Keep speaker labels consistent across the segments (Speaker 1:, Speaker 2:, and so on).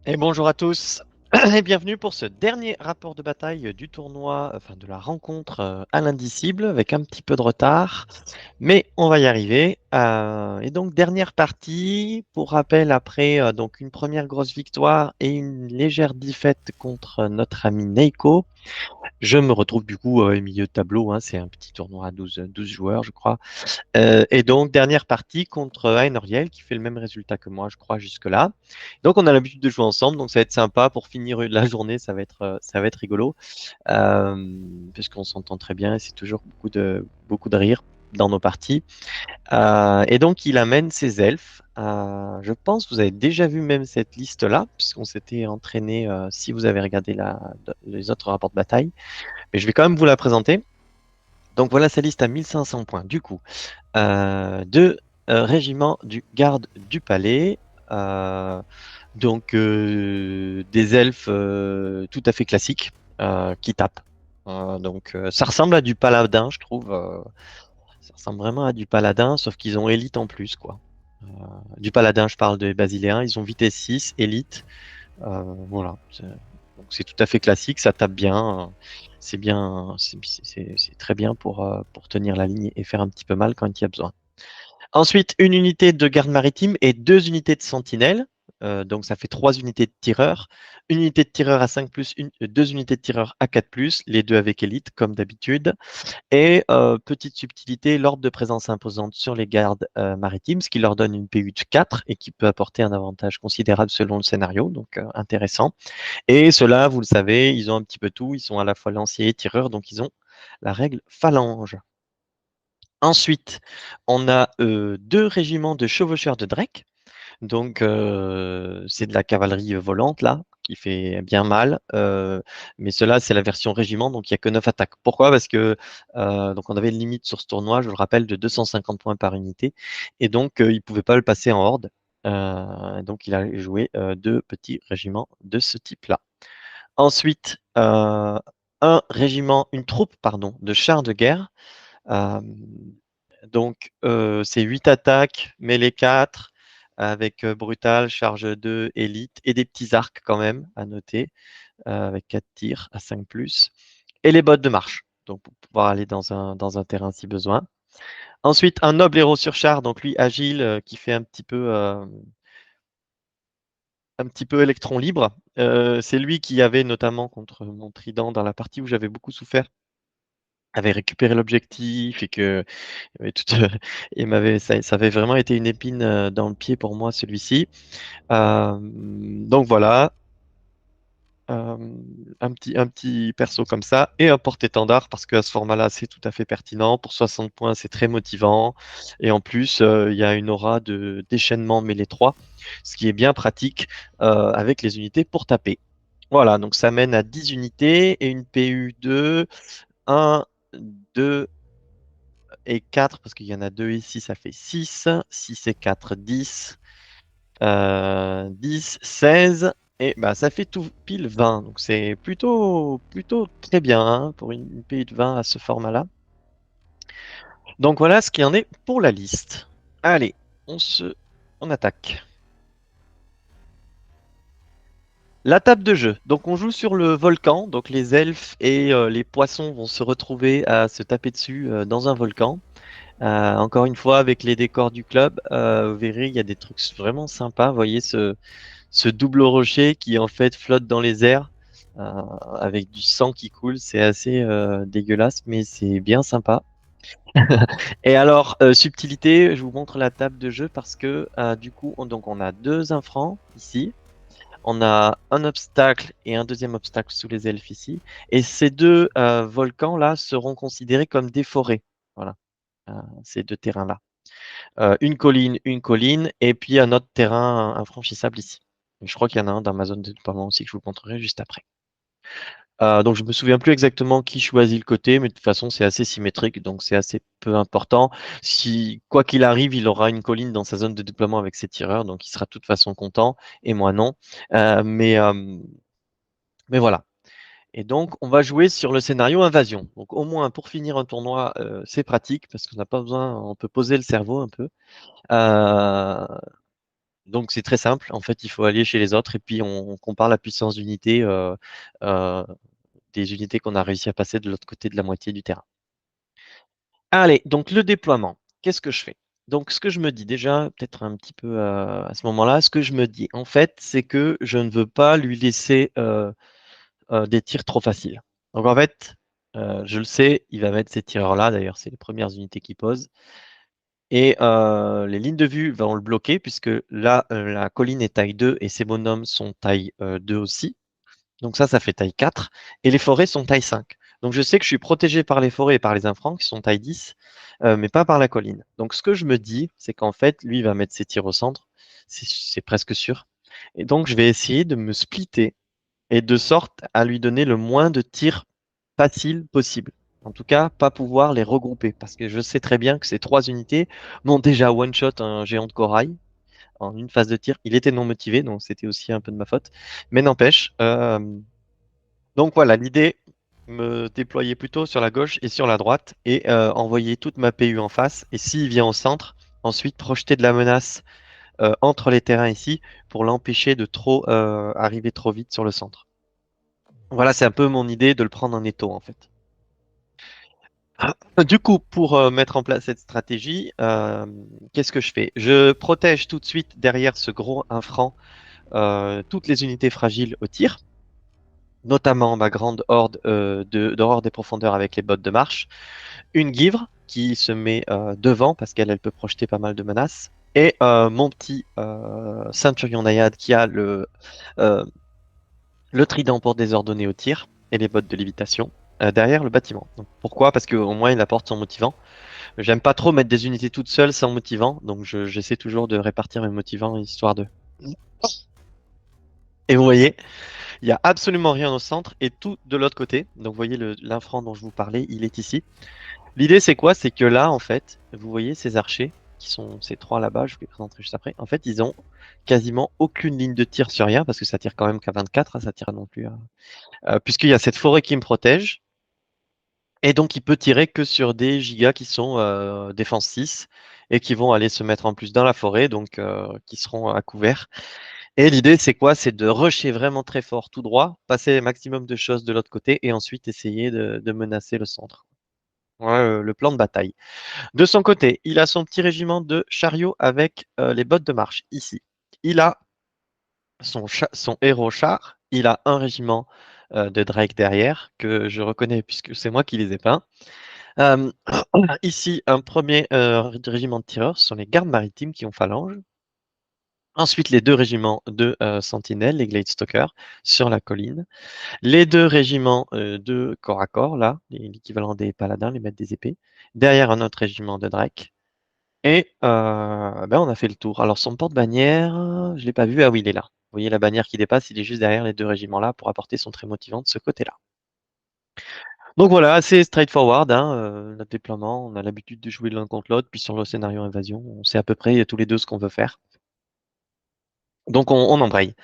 Speaker 1: Et bonjour à tous et bienvenue pour ce dernier rapport de bataille du tournoi, enfin de la rencontre à l'Indicible avec un petit peu de retard, mais on va y arriver. Et donc dernière partie, pour rappel, après donc une première grosse victoire et une légère défaite contre notre ami Neiko. Je me retrouve du coup au milieu de tableau, hein, c'est un petit tournoi à 12 joueurs, je crois. Et donc, dernière partie contre Einoriel qui fait le même résultat que moi, je crois, jusque-là. Donc, on a l'habitude de jouer ensemble, donc ça va être sympa pour finir la journée, ça va être rigolo, puisqu'on s'entend très bien et c'est toujours beaucoup de rire dans nos parties. Et donc, il amène ses elfes. Je pense que vous avez déjà vu même cette liste-là, puisqu'on s'était entraîné, si vous avez regardé les autres rapports de bataille. Mais je vais quand même vous la présenter. Donc, voilà sa liste à 1500 points. Du coup, deux régiments du garde du palais, euh, des elfes tout à fait classiques qui tapent. Ça ressemble à du paladin, je trouve. Ça ressemble vraiment à du paladin, sauf qu'ils ont élite en plus, quoi. Euh, du paladin, je parle des basiléens, ils ont vitesse 6, élite. Voilà. Donc c'est tout à fait classique, ça tape bien. C'est bien, c'est très bien pour tenir la ligne et faire un petit peu mal quand il y a besoin. Ensuite, une unité de garde maritime et deux unités de sentinelle. Donc, ça fait trois unités de tireurs. Une unité de tireur à 5 plus, deux unités de tireur à 4 plus, les deux avec élite, comme d'habitude. Et petite subtilité, l'ordre de présence imposante sur les gardes maritimes, ce qui leur donne une PU de 4 et qui peut apporter un avantage considérable selon le scénario, donc intéressant. Et ceux-là, vous le savez, ils ont un petit peu tout. Ils sont à la fois lanciers et tireurs, donc ils ont la règle phalange. Ensuite, on a deux régiments de chevaucheurs de Drake. C'est de la cavalerie volante, là, qui fait bien mal. Mais cela, c'est la version régiment, donc il n'y a que 9 attaques. Pourquoi? Parce que donc on avait une limite sur ce tournoi, je vous le rappelle, de 250 points par unité. Et donc, il ne pouvait pas le passer en horde. Donc, il a joué deux petits régiments de ce type-là. Ensuite, une troupe, pardon, de chars de guerre. Euh, c'est 8 attaques, mêlée 4, avec brutal, charge 2, élite, et des petits arcs quand même à noter, avec 4 tirs à 5 plus, et les bottes de marche, donc pour pouvoir aller dans un terrain si besoin. Ensuite, un noble héros sur char, donc lui agile, qui fait un petit peu électron libre. C'est lui qui avait notamment contre mon trident dans la partie où j'avais beaucoup souffert, avait récupéré l'objectif et que avait tout, ça avait vraiment été une épine dans le pied pour moi, celui-ci. Donc voilà, euh, un petit perso comme ça et un porte-étendard parce qu'à ce format-là, c'est tout à fait pertinent. Pour 60 points, c'est très motivant. Et en plus, il y a une aura de déchaînement mêlée 3, ce qui est bien pratique avec les unités pour taper. Voilà, donc ça mène à 10 unités et une PU de 1, 2, et 4 parce qu'il y en a 2 ici, ça fait 6. 6 et 4, 10. 10, 16. Et bah, ça fait tout pile 20. Donc c'est plutôt très bien hein, pour une PU de 20 à ce format-là. Donc voilà ce qu'il en est pour la liste. Allez, on attaque. La table de jeu. Donc on joue sur le volcan. Donc les elfes et les poissons vont se retrouver à se taper dessus dans un volcan. Encore une fois, avec les décors du club, vous verrez, il y a des trucs vraiment sympas. Vous voyez ce double rocher qui en fait flotte dans les airs avec du sang qui coule. C'est assez dégueulasse, mais c'est bien sympa. Et alors, subtilité, je vous montre la table de jeu parce que du coup, on a deux infrants ici. On a un obstacle et un deuxième obstacle sous les elfes ici. Et ces deux volcans-là seront considérés comme des forêts. Voilà, ces deux terrains-là. Une colline, et puis un autre terrain infranchissable ici. Je crois qu'il y en a un dans ma zone de déploiement aussi que je vous montrerai juste après. Donc je me souviens plus exactement qui choisit le côté, mais de toute façon c'est assez symétrique, donc c'est assez peu important. Si quoi qu'il arrive, il aura une colline dans sa zone de déploiement avec ses tireurs, donc il sera de toute façon content, et moi non. Euh, mais, euh, mais voilà. Et donc, on va jouer sur le scénario invasion. Donc, au moins, pour finir un tournoi, c'est pratique parce qu'on n'a pas besoin, on peut poser le cerveau un peu. Euh, Donc c'est très simple. En fait, il faut aller chez les autres et puis on compare la puissance d'unité euh, des unités qu'on a réussi à passer de l'autre côté de la moitié du terrain. Allez, donc le déploiement. Qu'est-ce que je fais? Donc ce que je me dis déjà, peut-être un petit peu à ce moment-là, ce que je me dis, en fait, c'est que je ne veux pas lui laisser des tirs trop faciles. Donc en fait, je le sais, il va mettre ces tireurs-là, d'ailleurs, c'est les premières unités qu'il pose. Et les lignes de vue vont le bloquer, puisque là, la colline est taille 2 et ces bonhommes sont taille 2 aussi. Donc ça fait taille 4. Et les forêts sont taille 5. Donc je sais que je suis protégé par les forêts et par les infrancs qui sont taille 10, mais pas par la colline. Donc ce que je me dis, c'est qu'en fait, lui, il va mettre ses tirs au centre. C'est presque sûr. Et donc je vais essayer de me splitter et de sorte à lui donner le moins de tirs faciles possible. En tout cas, pas pouvoir les regrouper, parce que je sais très bien que ces trois unités m'ont déjà one-shot un géant de corail en une phase de tir. Il était non motivé, donc c'était aussi un peu de ma faute. Mais n'empêche, donc voilà, l'idée, me déployer plutôt sur la gauche et sur la droite et envoyer toute ma PU en face. Et s'il vient au centre, ensuite projeter de la menace entre les terrains ici pour l'empêcher de trop arriver trop vite sur le centre. Voilà, c'est un peu mon idée de le prendre en étau en fait. Du coup, pour mettre en place cette stratégie, qu'est-ce que je fais? Je protège tout de suite derrière ce gros infrant toutes les unités fragiles au tir, notamment ma grande horde d'horreur des profondeurs avec les bottes de marche, une guivre qui se met devant parce qu'elle peut projeter pas mal de menaces, et mon petit ceinturion naïade qui a euh, le trident pour désordonner au tir et les bottes de lévitation derrière le bâtiment. Donc, pourquoi? Parce qu'au moins il apporte son motivant. J'aime pas trop mettre des unités toutes seules sans motivant, donc j'essaie toujours de répartir mes motivants histoire de. Et vous voyez, il y a absolument rien au centre et tout de l'autre côté. Donc vous voyez l'infrant dont je vous parlais, il est ici. L'idée c'est quoi? C'est que là en fait, vous voyez ces archers qui sont ces trois là-bas, je vous les présenterai juste après. En fait, ils ont quasiment aucune ligne de tir sur rien parce que ça tire quand même qu'à 24, hein, ça tire non plus puisqu'il y a cette forêt qui me protège. Et donc, il peut tirer que sur des gigas qui sont défense 6 et qui vont aller se mettre en plus dans la forêt, donc qui seront à couvert. Et l'idée, c'est quoi? C'est de rusher vraiment très fort tout droit, passer le maximum de choses de l'autre côté et ensuite essayer de menacer le centre. Voilà le plan de bataille. De son côté, il a son petit régiment de chariots avec les bottes de marche ici. Il a son héros char, il a un régiment de Drake derrière que je reconnais puisque c'est moi qui les ai peints. Euh, Ici, un premier régiment de tireurs, ce sont les gardes maritimes qui ont phalange. Ensuite, les deux régiments de sentinelles, les Gladestalkers, sur la colline. Les deux régiments de corps à corps, là, l'équivalent des paladins, les maîtres des épées. Derrière, un autre régiment de Drake. Et ben, on a fait le tour. Alors, son porte-bannière, je ne l'ai pas vu. Ah oui, il est là. Vous voyez la bannière qui dépasse, il est juste derrière les deux régiments là pour apporter son trait motivant de ce côté-là. Donc voilà, assez straightforward, hein, notre déploiement. On a l'habitude de jouer l'un contre l'autre, puis sur le scénario invasion, on sait à peu près tous les deux ce qu'on veut faire. Donc on embraye.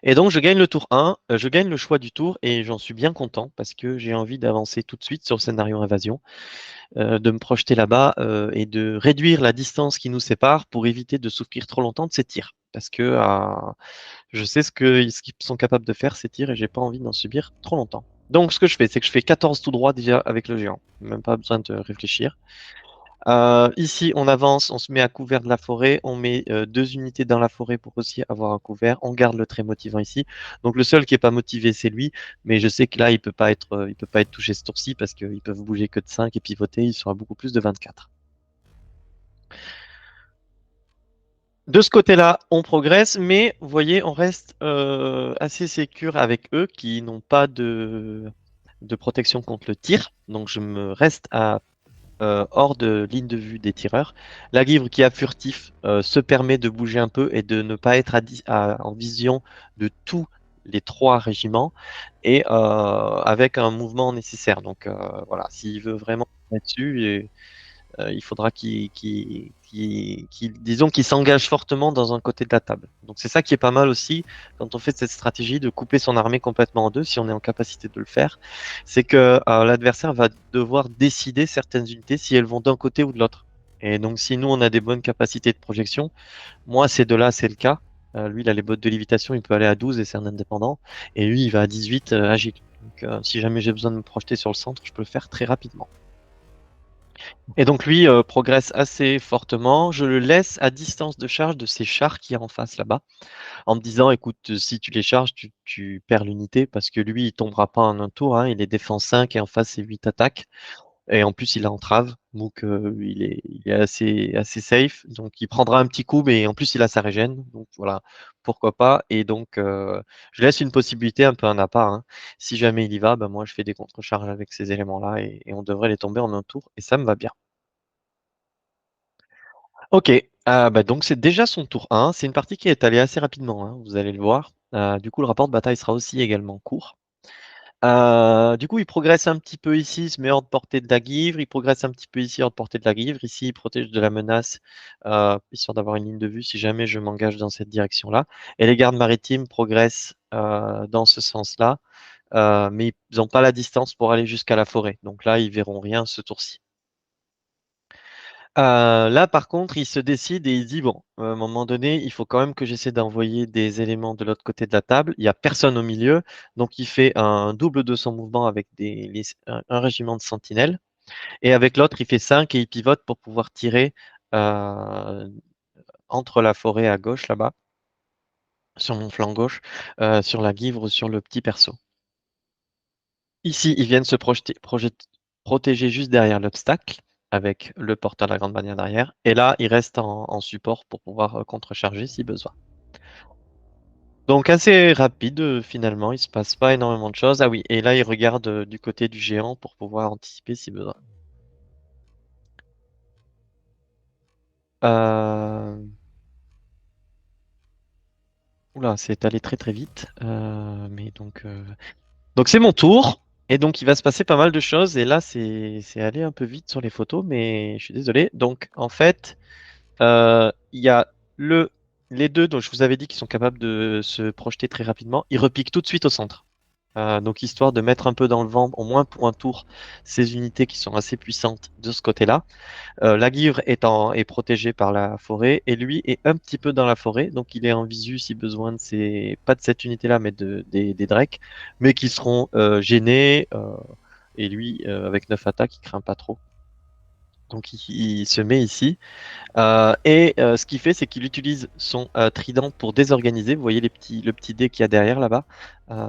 Speaker 1: Et donc je gagne le tour 1, je gagne le choix du tour et j'en suis bien content parce que j'ai envie d'avancer tout de suite sur le scénario invasion, de me projeter là-bas et de réduire la distance qui nous sépare pour éviter de souffrir trop longtemps de ces tirs. Parce que je sais ce qu'ils sont capables de faire ces tirs et j'ai pas envie d'en subir trop longtemps. Donc ce que je fais, c'est que je fais 14 tout droit déjà avec le géant. Même pas besoin de réfléchir. Ici, on avance, on se met à couvert de la forêt, on met deux unités dans la forêt pour aussi avoir un couvert. On garde le trait motivant ici. Donc le seul qui est pas motivé, c'est lui, mais je sais que là, il peut pas être touché ce tour-ci parce qu'ils peuvent bouger que de 5 et pivoter, il sera beaucoup plus de 24. De ce côté-là, on progresse, mais vous voyez, on reste assez sécure avec eux qui n'ont pas de protection contre le tir. Donc je me reste hors de ligne de vue des tireurs. La guivre qui a furtif se permet de bouger un peu et de ne pas être en vision de tous les trois régiments et avec un mouvement nécessaire. Donc voilà, s'il veut vraiment là-dessus, il faudra disons, qu'il s'engage fortement dans un côté de la table. Donc c'est ça qui est pas mal aussi quand on fait cette stratégie de couper son armée complètement en deux, si on est en capacité de le faire, c'est que l'adversaire va devoir décider certaines unités si elles vont d'un côté ou de l'autre. Et donc si nous on a des bonnes capacités de projection, moi ces deux-là c'est le cas, Lui, il a les bottes de lévitation, il peut aller à 12 et c'est un indépendant. Et lui, il va à 18 agile. Donc, si jamais j'ai besoin de me projeter sur le centre, je peux le faire très rapidement. Et donc, lui progresse assez fortement. Je le laisse à distance de charge de ces chars qui est en face là-bas, en me disant, écoute, si tu les charges, tu perds l'unité parce que lui, il tombera pas en un tour. Hein. Il est défense 5 et en face, c'est 8 attaques. Et en plus, il a entrave, donc il est assez safe. Donc, il prendra un petit coup, mais en plus, il a sa régène. Donc, voilà, pourquoi pas. Et donc, je laisse une possibilité un peu un appart. Hein. Si jamais il y va, ben, moi, je fais des contre-charges avec ces éléments-là et on devrait les tomber en un tour. Et ça me va bien. Ok, bah, donc c'est déjà son tour 1. C'est une partie qui est allée assez rapidement, hein, vous allez le voir. Du coup, le rapport de bataille sera aussi également court. Du coup, il progresse un petit peu ici, il se met hors de portée de la guivre. Il progresse un petit peu ici, hors de portée de la guivre. Ici, il protège de la menace, histoire d'avoir une ligne de vue si jamais je m'engage dans cette direction-là. Et les gardes maritimes progressent dans ce sens-là, mais ils n'ont pas la distance pour aller jusqu'à la forêt. Donc là, ils verront rien ce tour-ci. Là, par contre, il se décide et il dit, bon, à un moment donné, il faut quand même que j'essaie d'envoyer des éléments de l'autre côté de la table. Il n'y a personne au milieu, donc il fait un double de son mouvement avec un régiment de sentinelles. Et avec l'autre, il fait 5 et il pivote pour pouvoir tirer euh, entre la forêt à gauche, là-bas, sur mon flanc gauche, sur la guivre, sur le petit perso. Ici, ils viennent se protéger juste derrière l'obstacle avec le porteur de la grande bannière derrière. Et là, ils restent en support pour pouvoir contrecharger si besoin. Donc assez rapide finalement, il se passe pas énormément de choses. Ah oui, et là, ils regardent du côté du géant pour pouvoir anticiper si besoin. Euh... Oula, c'est allé très très vite. Mais donc c'est mon tour. Et donc il va se passer pas mal de choses. Et là, c'est allé un peu vite sur les photos, mais je suis désolé. Donc en fait. Il y a le, les deux dont je vous avais dit qu'ils sont capables de se projeter très rapidement. Ils repiquent tout de suite au centre. Donc, histoire de mettre un peu dans le vent, au moins pour un tour, ces unités qui sont assez puissantes de ce côté-là. La guivre est protégée par la forêt et lui est un petit peu dans la forêt. Donc, il est en visu si besoin de pas de cette unité-là, mais des drakes, mais qui seront gênés. Et lui, avec 9 attaques, il craint pas trop. Donc, il se met ici. Ce qu'il fait, c'est qu'il utilise son trident pour désorganiser. Vous voyez le petit dé qu'il y a derrière là-bas.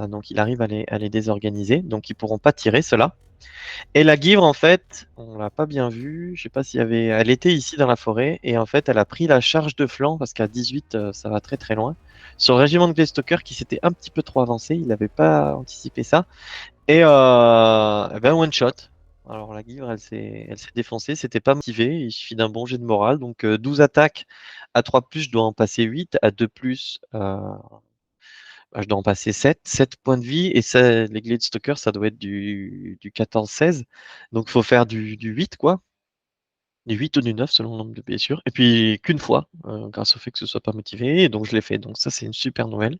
Speaker 1: Donc il arrive à les désorganiser. Donc ils pourront pas tirer cela. Et la guivre, en fait, on l'a pas bien vue. Je sais pas s'il y avait. Elle était ici dans la forêt et en fait, elle a pris la charge de flanc parce qu'à 18, ça va très très loin. Sur le régiment de Glestoker qui s'était un petit peu trop avancé, il n'avait pas anticipé ça. Et eh ben one shot. Alors la guivre, elle s'est défoncée, c'était pas motivé, il suffit d'un bon jet de morale. Donc 12 attaques à 3 plus, je dois en passer 8, à 2 plus, je dois en passer 7 points de vie. Et ça, les Gladestalkers, ça doit être du 14-16. Donc il faut faire du 8, quoi. Du 8 ou du 9 selon le nombre de blessures. Et puis qu'une fois, grâce au fait que ce soit pas motivé. Et donc je l'ai fait. Donc ça, c'est une super nouvelle.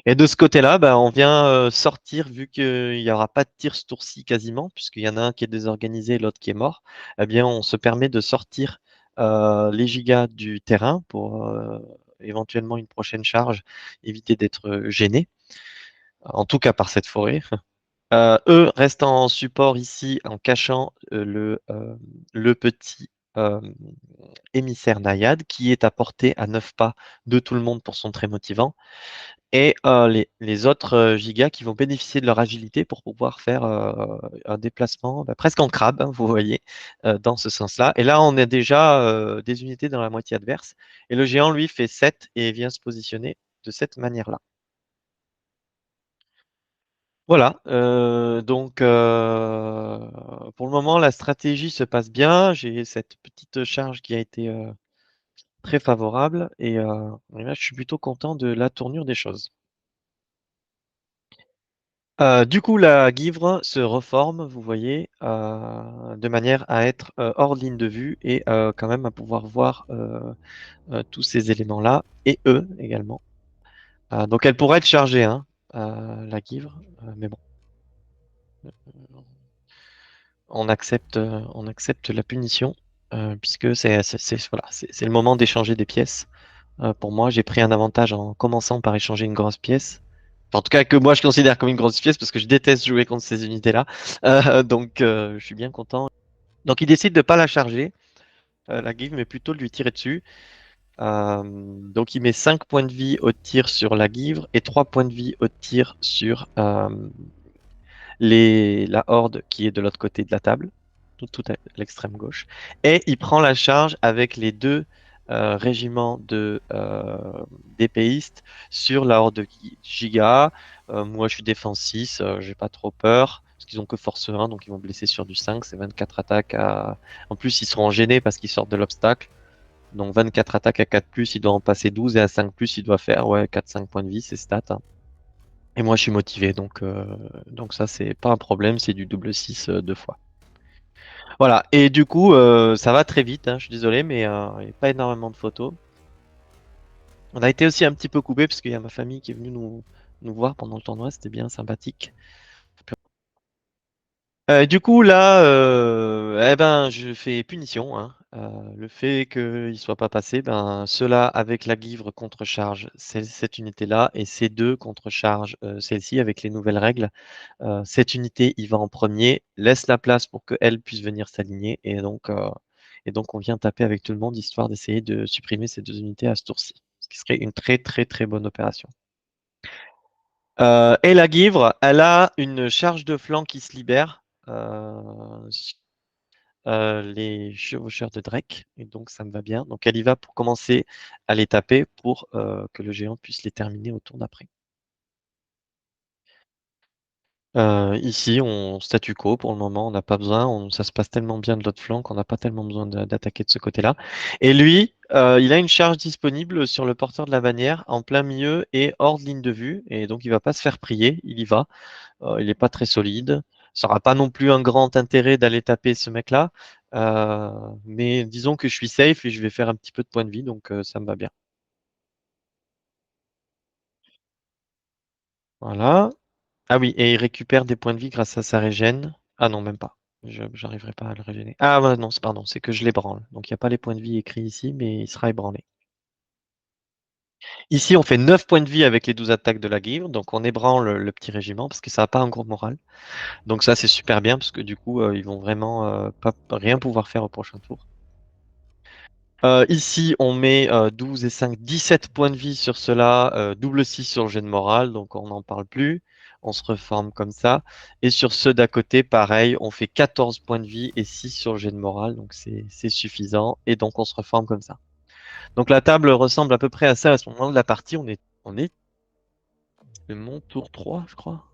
Speaker 1: Et de ce côté-là, bah, on vient sortir, vu qu'il n'y aura pas de tir ce tour-ci quasiment, puisqu'il y en a un qui est désorganisé et l'autre qui est mort, eh bien, on se permet de sortir les gigas du terrain pour éventuellement une prochaine charge, éviter d'être gênés, en tout cas par cette forêt. Eux restent en support ici en cachant le petit euh, émissaire naïade qui est à portée à 9 pas de tout le monde pour son très motivant et les autres gigas qui vont bénéficier de leur agilité pour pouvoir faire un déplacement bah, presque en crabe, hein, vous voyez, dans ce sens-là. Et là, on a déjà des unités dans la moitié adverse. Et le géant, lui, fait 7 et vient se positionner de cette manière-là. Voilà, pour le moment, la stratégie se passe bien. J'ai cette petite charge qui a été très favorable et là, je suis plutôt content de la tournure des choses. Du coup, la guivre se reforme, vous voyez, de manière à être hors de ligne de vue et quand même à pouvoir voir tous ces éléments-là et eux également. Donc, elle pourrait être chargée, hein, la guivre, mais bon, on accepte la punition puisque voilà, c'est le moment d'échanger des pièces Pour moi, j'ai pris un avantage en commençant par échanger une grosse pièce. Enfin, en tout cas, que moi je considère comme une grosse pièce parce que je déteste jouer contre ces unités-là. Donc, je suis bien content. Donc, il décide de pas la charger, la give, mais plutôt de lui tirer dessus. Donc, il met 5 points de vie au tir sur la givre et 3 points de vie au tir sur la horde qui est de l'autre côté de la table, tout à l'extrême gauche. Et il prend la charge avec les deux régiments d'épéistes sur la horde de Giga. Moi, je suis défense 6, j'ai pas trop peur. Parce qu'ils ont que force 1, donc ils vont blesser sur du 5. C'est 24 attaques à. En plus, ils seront gênés parce qu'ils sortent de l'obstacle. Donc 24 attaques à 4+, il doit en passer 12 et à 5+, il doit faire ouais, 4-5 points de vie, c'est stats, hein. Et moi, je suis motivé, donc ça, c'est pas un problème, c'est du double 6 deux fois. Voilà, et du coup, ça va très vite, hein, je suis désolé, mais il n'y a pas énormément de photos. On a été aussi un petit peu coupé parce qu'il y a ma famille qui est venue nous voir pendant le tournoi, c'était bien sympathique. Du coup, là, eh ben, je fais punition, hein. Le fait qu'il ne soit pas passé, ben, ceux-là avec la givre contre-charge cette unité-là et ces deux contre-charge celle-ci avec les nouvelles règles. Cette unité, il va en premier, laisse la place pour qu'elle puisse venir s'aligner et donc on vient taper avec tout le monde histoire d'essayer de supprimer ces deux unités à ce tour-ci, ce qui serait une très très très bonne opération. Et la Guivre, elle a une charge de flanc qui se libère, les chevaucheurs de Drake, et donc ça me va bien. Donc elle y va pour commencer à les taper pour que le géant puisse les terminer au tour d'après. Ici, on statu quo pour le moment, on n'a pas besoin, ça se passe tellement bien de l'autre flanc qu'on n'a pas tellement besoin d'attaquer de ce côté-là. Et lui, il a une charge disponible sur le porteur de la bannière en plein milieu et hors de ligne de vue, et donc il va pas se faire prier, il y va. Il n'est pas très solide. Ça n'aura pas non plus un grand intérêt d'aller taper ce mec-là, euh, mais disons que je suis safe et je vais faire un petit peu de points de vie, donc ça me va bien. Voilà. Ah oui, et il récupère des points de vie grâce à sa régène. Ah non, même pas. Je n'arriverai pas à le régénérer. Ah ouais, non, pardon, c'est que je l'ébranle. Donc il n'y a pas les points de vie écrits ici, mais il sera ébranlé. Ici, on fait 9 points de vie avec les 12 attaques de la guivre. Donc on ébranle le petit régiment parce que ça n'a pas un gros moral. Donc ça, c'est super bien parce que du coup, ils vont vraiment pas rien pouvoir faire au prochain tour. Ici, on met 12 et 5, 17 points de vie sur cela, double 6 sur le jet de morale, donc on n'en parle plus. On se reforme comme ça. Et sur ceux d'à côté, pareil, on fait 14 points de vie et 6 sur le jet de morale, donc c'est suffisant. Et donc on se reforme comme ça. Donc la table ressemble à peu près à ça à ce moment de la partie. On est c'est mon tour 3, je crois.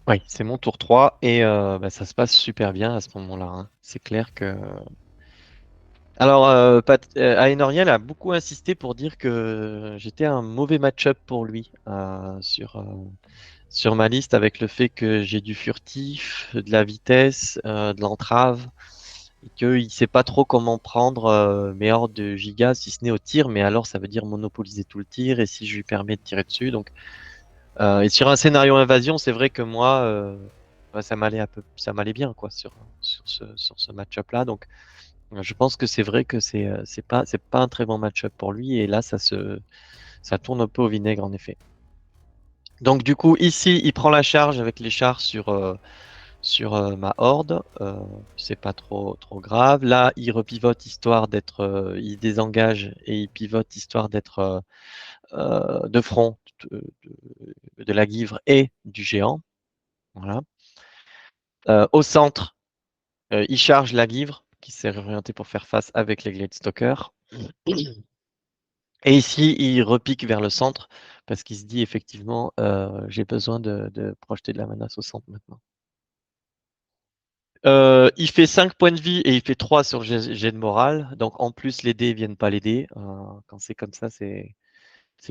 Speaker 1: Oui, c'est mon tour 3 et bah, ça se passe super bien à ce moment-là, hein. C'est clair que alors, Aenoriel a beaucoup insisté pour dire que j'étais un mauvais match-up pour lui sur ma liste avec le fait que j'ai du furtif, de la vitesse, de l'entrave, et qu'il ne sait pas trop comment prendre mes hordes de gigas, si ce n'est au tir, mais alors ça veut dire monopoliser tout le tir, et si je lui permets de tirer dessus. Donc, et sur un scénario invasion, c'est vrai que moi, bah, ça m'allait bien quoi sur ce match-up-là. Donc, je pense que c'est vrai que c'est pas un très bon match-up pour lui et là ça tourne un peu au vinaigre en effet. Donc du coup ici il prend la charge avec les chars sur ma horde, c'est pas trop grave. Là il repivote histoire d'être, il désengage et il pivote histoire d'être de front de la Guivre et du géant. Voilà. Au centre il charge la Guivre qui s'est réorientée pour faire face avec les Gladestalkers. Et ici, il repique vers le centre parce qu'il se dit effectivement, j'ai besoin de projeter de la menace au centre maintenant. Il fait 5 points de vie et il fait 3 sur jet de morale. Donc en plus, les dés viennent pas l'aider. Quand c'est comme ça, c'est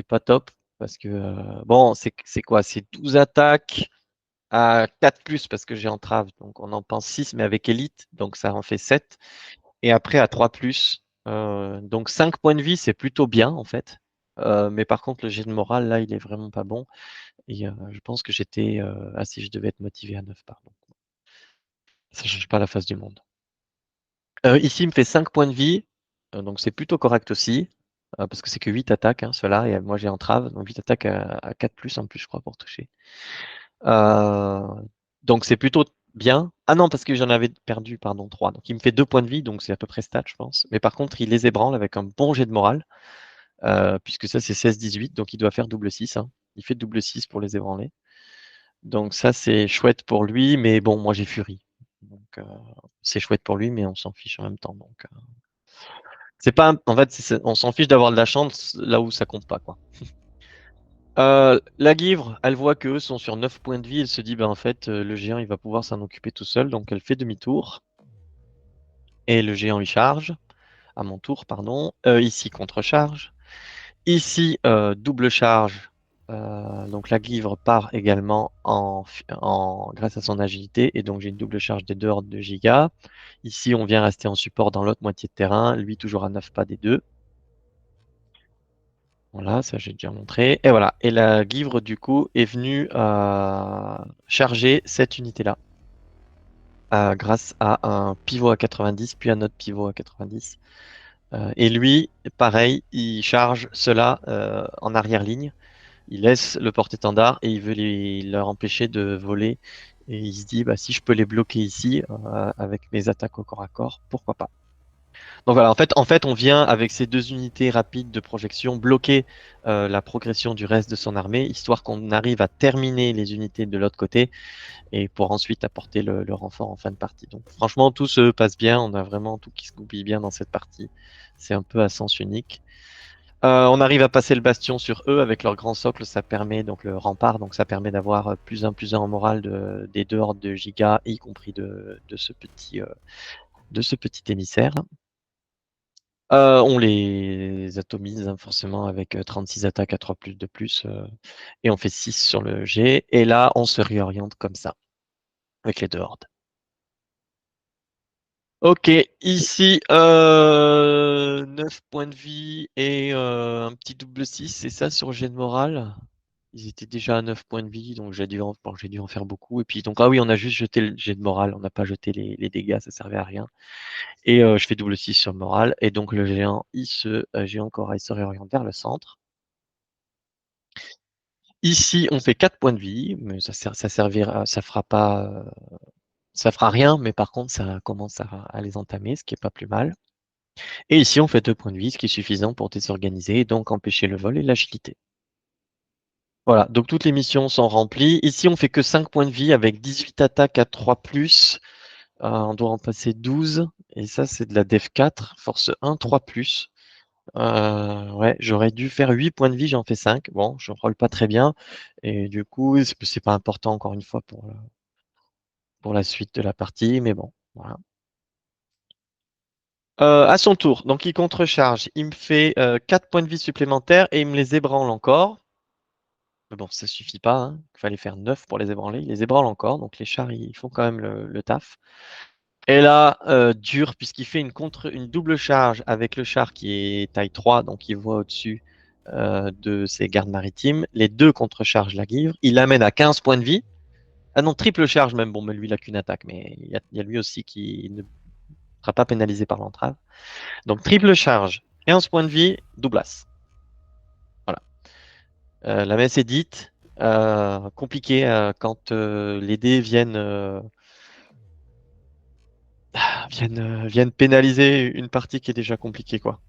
Speaker 1: pas top. Parce que, bon, c'est quoi? C'est 12 attaques à 4 plus parce que j'ai entrave. Donc on en pense 6, mais avec élite. Donc ça en fait 7. Et après, à 3 plus. Donc 5 points de vie, c'est plutôt bien en fait. Mais par contre, le jet de morale, là, il est vraiment pas bon. Et je pense que j'étais. Ah si, je devais être motivé à 9, pardon. Ça change pas la face du monde. Ici, il me fait 5 points de vie. Donc c'est plutôt correct aussi, parce que c'est que 8 attaques, hein, ceux-là, et moi j'ai entrave, donc 8 attaques à 4 plus en plus, je crois, pour toucher. Euh, donc c'est plutôt bien. Ah non, parce que j'en avais perdu, pardon, 3. Donc il me fait 2 points de vie, donc c'est à peu près stat, je pense. Mais par contre, il les ébranle avec un bon jet de morale, puisque ça c'est 16-18, donc il doit faire double 6, hein. Il fait double 6 pour les ébranler. Donc ça c'est chouette pour lui, mais bon, moi j'ai Fury. Donc c'est chouette pour lui, mais on s'en fiche en même temps. Donc c'est pas, en fait, on s'en fiche d'avoir de la chance là où ça compte pas, quoi. La Guivre, elle voit qu'eux sont sur 9 points de vie, elle se dit, ben en fait, le géant, il va pouvoir s'en occuper tout seul, donc elle fait demi-tour, et le géant lui charge, à mon tour, pardon. Ici, contre-charge. Ici, double charge, donc la Guivre part également grâce à son agilité, et donc j'ai une double charge des 2 ordres de giga. Ici, on vient rester en support dans l'autre moitié de terrain, lui toujours à 9 pas des deux. Voilà, ça j'ai déjà montré. Et voilà. Et la Guivre, du coup, est venue charger cette unité-là grâce à un pivot à 90, puis un autre pivot à 90. Et lui, pareil, il charge cela en arrière-ligne. Il laisse le porte-étendard et il veut leur empêcher de voler. Et il se dit, bah, si je peux les bloquer ici avec mes attaques au corps à corps, pourquoi pas? Donc voilà, en fait, on vient avec ces 2 unités rapides de projection bloquer la progression du reste de son armée, histoire qu'on arrive à terminer les unités de l'autre côté et pour ensuite apporter le renfort en fin de partie. Donc franchement, tout se passe bien, on a vraiment tout qui se goupille bien dans cette partie. C'est un peu à sens unique. On arrive à passer le bastion sur eux avec leur grand socle, ça permet donc le rempart, donc ça permet d'avoir +1/+1 en morale des 2 hordes de giga, y compris de ce petit émissaire. On les atomise, hein, forcément avec 36 attaques à 3 plus de plus, et on fait 6 sur le G. Et là, on se réoriente comme ça, avec les 2 hordes. Ok, ici, 9 points de vie et un petit double 6, c'est ça sur jet de morale. Ils étaient déjà à 9 points de vie, donc j'ai dû en faire beaucoup. Et puis, donc, ah oui, on a juste jeté le jet de morale, on n'a pas jeté les dégâts, ça servait à rien. Et je fais double 6 sur le moral. Et donc le géant, géant corail se réoriente vers le centre. Ici, on fait 4 points de vie, mais ça servira, ça fera pas, ça fera rien, mais par contre, ça commence à les entamer, ce qui est pas plus mal. Et ici, on fait 2 points de vie, ce qui est suffisant pour désorganiser et donc empêcher le vol et l'agilité. Voilà, donc toutes les missions sont remplies. Ici, on fait que 5 points de vie avec 18 attaques à 3 plus. On doit en passer 12. Et ça, c'est de la Def 4, force 1, 3 plus. Ouais, j'aurais dû faire 8 points de vie, j'en fais 5. Bon, je roule pas très bien. Et du coup, c'est pas important encore une fois pour la suite de la partie, mais bon, voilà. À son tour, donc il contrecharge. Il me fait 4 points de vie supplémentaires et il me les ébranle encore. Mais bon, ça suffit pas, hein. Il fallait faire 9 pour les ébranler. Il les ébranle encore, donc les chars, ils font quand même le taf. Et là, dur, puisqu'il fait une double charge avec le char qui est taille 3, donc il voit au-dessus de ses gardes maritimes. Les deux contre-chargent la Guivre. Il l'amène à 15 points de vie. Ah non, triple charge même. Bon, mais lui, il n'a qu'une attaque, mais il y a lui aussi qui ne sera pas pénalisé par l'entrave. Donc, triple charge, 15 points de vie, doublas. Voilà. La messe est dite. Compliqué quand les dés viennent pénaliser une partie qui est déjà compliquée, quoi.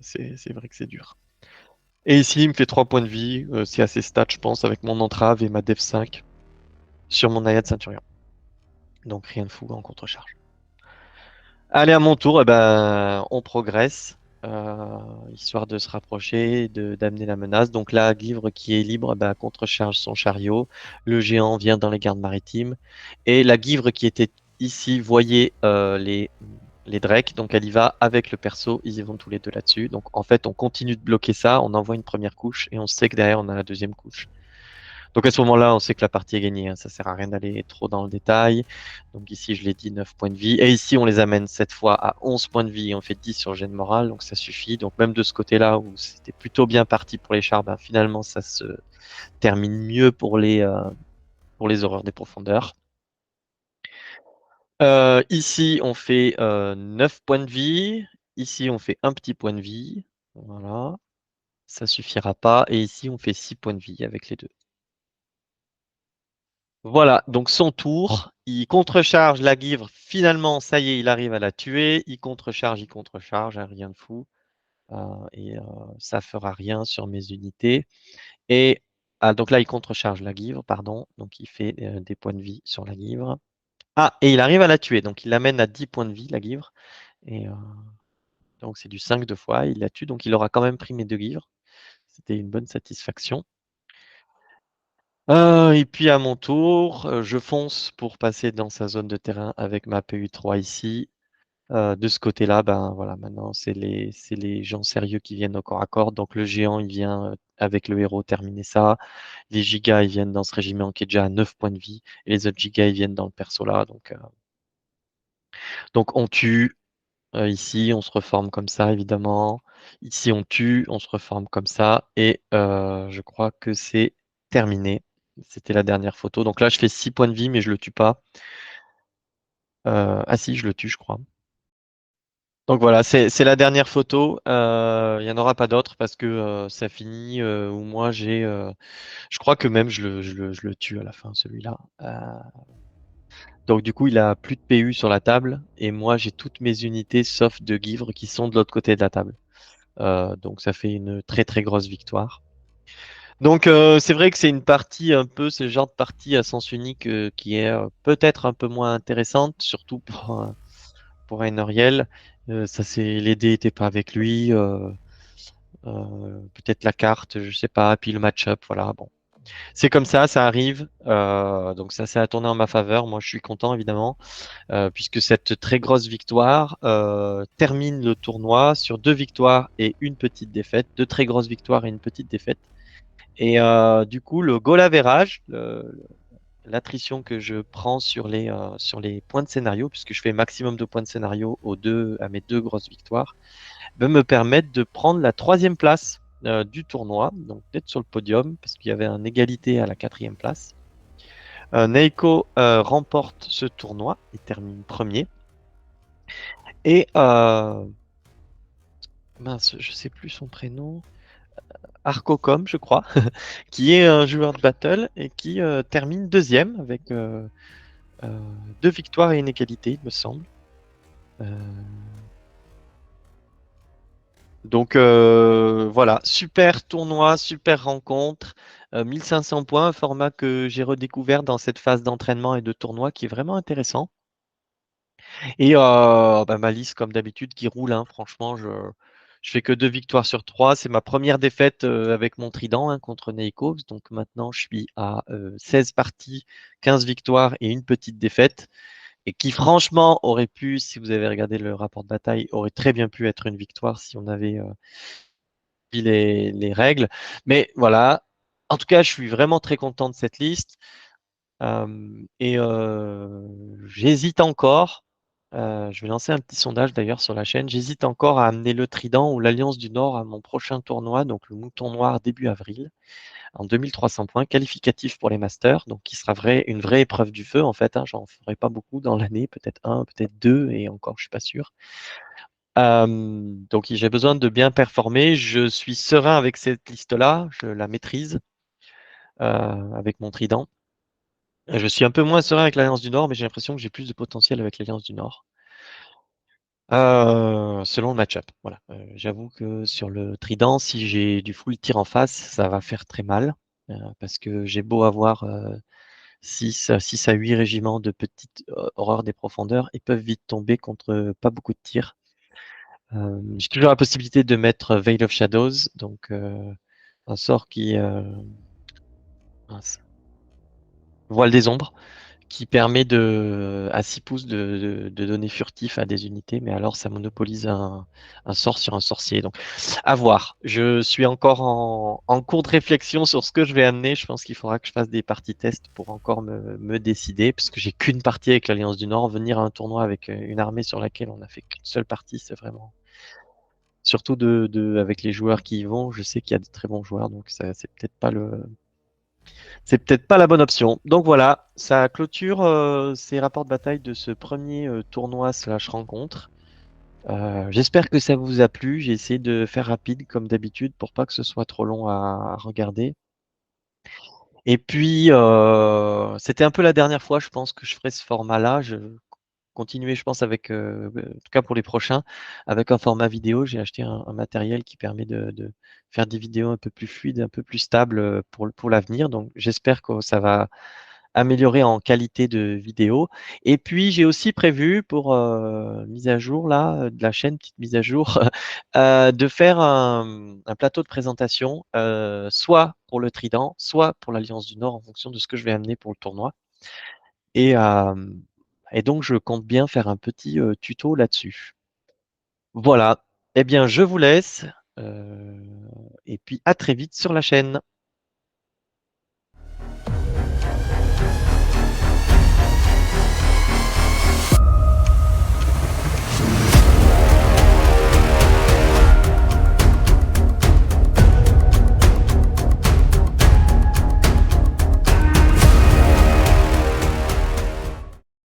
Speaker 1: C'est vrai que c'est dur. Et ici, il me fait 3 points de vie. C'est assez stat, je pense, avec mon entrave et ma def 5 sur mon Nayade Centurion. Donc rien de fou en contre-charge. Allez, à mon tour, eh ben, on progresse, histoire de se rapprocher, d'amener la menace. Donc là, Guivre qui est libre, eh ben, contre-charge son chariot. Le géant vient dans les gardes maritimes. Et la Guivre qui était ici voyait les Drakes, donc elle y va avec le perso, ils y vont tous les deux là-dessus. Donc en fait, on continue de bloquer ça, on envoie une première couche et on sait que derrière, on a la deuxième couche. Donc à ce moment-là, on sait que la partie est gagnée, hein. Ça sert à rien d'aller trop dans le détail. Donc ici, je l'ai dit, 9 points de vie. Et ici, on les amène cette fois à 11 points de vie. On fait 10 sur le jet de morale, donc ça suffit. Donc même de ce côté-là, où c'était plutôt bien parti pour les chars, ben, finalement, ça se termine mieux pour les horreurs des profondeurs. Ici, on fait 9 points de vie. Ici, on fait un petit point de vie. Voilà. Ça suffira pas. Et ici, on fait 6 points de vie avec les deux. Voilà, donc son tour, il contrecharge la guivre. Finalement, ça y est, il arrive à la tuer. Il contrecharge, hein, rien de fou. Et ça fera rien sur mes unités. Et donc là, il contrecharge la guivre, pardon. Donc il fait des points de vie sur la guivre. Ah, et il arrive à la tuer. Donc il l'amène à 10 points de vie, la guivre. Et donc c'est du 5 deux fois. Il la tue. Donc il aura quand même pris mes deux guivres. C'était une bonne satisfaction. Et puis à mon tour, je fonce pour passer dans sa zone de terrain avec ma PU3 ici. De ce côté-là, ben voilà, maintenant c'est les gens sérieux qui viennent au corps à corps. Donc le géant, il vient avec le héros terminer ça. Les gigas, ils viennent dans ce régiment qui est déjà à 9 points de vie. Et les autres gigas, ils viennent dans le perso là. Donc on tue. Ici, on se reforme comme ça, évidemment. Ici, on tue, on se reforme comme ça. Et je crois que c'est terminé. C'était la dernière photo. Donc là, je fais 6 points de vie, mais je le tue pas. Ah si, je le tue, je crois. Donc voilà, c'est la dernière photo. Il n'y en aura pas d'autres parce que ça finit où moi j'ai. Je crois que même je le tue à la fin, celui-là. Donc du coup, il a plus de PU sur la table et moi j'ai toutes mes unités sauf de Guivre qui sont de l'autre côté de la table. Donc ça fait une très très grosse victoire. Donc c'est vrai que c'est une partie un peu, c'est le genre de partie à sens unique qui est peut-être un peu moins intéressante, surtout pour un Auriel. Ça c'est les dés n'étaient pas avec lui, peut-être la carte, je sais pas, puis le match-up, voilà. Bon, c'est comme ça arrive. Donc ça s'est tourné en ma faveur. Moi je suis content évidemment, puisque cette très grosse victoire termine le tournoi sur 2 victoires et une petite défaite, 2 très grosses victoires et une petite défaite. Et du coup, le goal average, l'attrition que je prends sur les points de scénario, puisque je fais maximum de points de scénario à mes 2 grosses victoires, va me permettre de prendre la 3e place du tournoi, donc d'être sur le podium, parce qu'il y avait une égalité à la 4e place. Neiko remporte ce tournoi et termine premier. Et mince, je sais plus son prénom. Arcocom, je crois, qui est un joueur de battle et qui termine deuxième avec 2 victoires et une égalité, il me semble. Euh, donc voilà, super tournoi, super rencontre, 1500 points, un format que j'ai redécouvert dans cette phase d'entraînement et de tournoi qui est vraiment intéressant. Et bah, ma liste, comme d'habitude, qui roule, hein. Franchement, je fais que 2 victoires sur 3. C'est ma première défaite avec mon trident, hein, contre Neikos. Donc maintenant, je suis à 16 parties, 15 victoires et une petite défaite. Et qui, franchement, aurait pu, si vous avez regardé le rapport de bataille, aurait très bien pu être une victoire si on avait suivi les règles. Mais voilà. En tout cas, je suis vraiment très content de cette liste. Et j'hésite encore. Je vais lancer un petit sondage d'ailleurs sur la chaîne. J'hésite encore à amener le Trident ou l'Alliance du Nord à mon prochain tournoi, donc le Mouton Noir début avril, en 2300 points, qualificatif pour les Masters, donc qui sera une vraie épreuve du feu en fait. Hein, j'en ferai pas beaucoup dans l'année, peut-être un, peut-être deux, et encore, je suis pas sûr. Donc j'ai besoin de bien performer. Je suis serein avec cette liste-là, je la maîtrise avec mon Trident. Je suis un peu moins serein avec l'Alliance du Nord, mais j'ai l'impression que j'ai plus de potentiel avec l'Alliance du Nord. Selon le match-up, voilà. J'avoue que sur le Trident, si j'ai du full tir en face, ça va faire très mal. Parce que j'ai beau avoir 6 à 8 régiments de petites horreurs des profondeurs, ils peuvent vite tomber contre pas beaucoup de tirs. J'ai toujours la possibilité de mettre Veil of Shadows, donc un sort qui mince, voile des ombres, qui permet à 6 pouces de donner furtif à des unités, mais alors ça monopolise un sort sur un sorcier. Donc, à voir. Je suis encore en cours de réflexion sur ce que je vais amener. Je pense qu'il faudra que je fasse des parties tests pour encore me décider, parce que j'ai qu'une partie avec l'Alliance du Nord. Venir à un tournoi avec une armée sur laquelle on n'a fait qu'une seule partie, c'est vraiment. Surtout avec les joueurs qui y vont, je sais qu'il y a de très bons joueurs, donc ça, c'est peut-être pas la bonne option. Donc voilà, ça clôture ces rapports de bataille de ce premier tournoi slash rencontre. J'espère que ça vous a plu. J'ai essayé de faire rapide comme d'habitude pour pas que ce soit trop long à regarder. Et puis, c'était un peu la dernière fois, je pense, que je ferai ce format-là. Je continuer, je pense, avec, en tout cas pour les prochains, avec un format vidéo. J'ai acheté un matériel qui permet de faire des vidéos un peu plus fluides, un peu plus stables pour l'avenir. Donc, j'espère que ça va améliorer en qualité de vidéo. Et puis, j'ai aussi prévu pour mise à jour là de la chaîne, petite mise à jour, de faire un plateau de présentation, soit pour le Trident, soit pour l'Alliance du Nord, en fonction de ce que je vais amener pour le tournoi. Et, euh, et donc, je compte bien faire un petit tuto là-dessus. Voilà. Eh bien, je vous laisse. euh, et puis, à très vite sur la chaîne.